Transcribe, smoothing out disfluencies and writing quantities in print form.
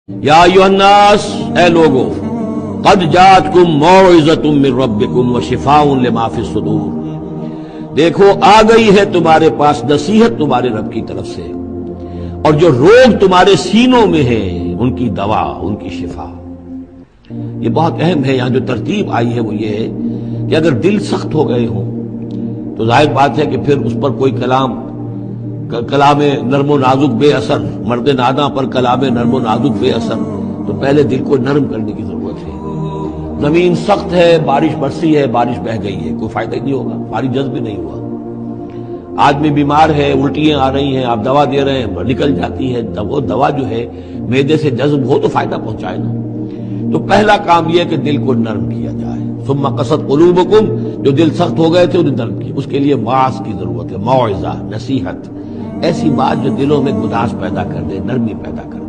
یا ایھا الناس، اے لوگو، قد جاءتکم موعظۃ من ربکم وشفاء لما فی الصدور، دیکھو آ گئی ہے تمہارے پاس نصیحت تمہارے رب کی طرف سے، اور جو روگ تمہارے سینوں میں ہیں ان کی دوا، ان کی شفا۔ یہ بہت اہم ہے، یہاں جو ترتیب آئی ہے وہ یہ ہے کہ اگر دل سخت ہو گئے ہوں تو ظاہر بات ہے کہ پھر اس پر کوئی کلام نرم و نازک بے اثر، مرد ناداں پر کلام نرم و نازک بے اثر، تو پہلے دل کو نرم کرنے کی ضرورت ہے۔ زمین سخت ہے، بارش برسی ہے، بارش بہہ گئی ہے، کوئی فائدہ ہی نہیں ہوگا، پانی جذب بھی نہیں ہوا۔ آدمی بیمار ہے، الٹیاں آ رہی ہیں، آپ دوا دے رہے ہیں، نکل جاتی ہے، وہ دوا جو ہے معدے سے جذب ہو تو فائدہ پہنچائے نا۔ تو پہلا کام یہ ہے کہ دل کو نرم کیا جائے۔ ثم قست قلوبکم، جو دل سخت ہو گئے تھے انہیں نرم کیا، اس کے لیے واعظ کی ضرورت ہے، موعظہ، نصیحت، ایسی بات جو دلوں میں گداز پیدا کر دے، نرمی پیدا کر دے۔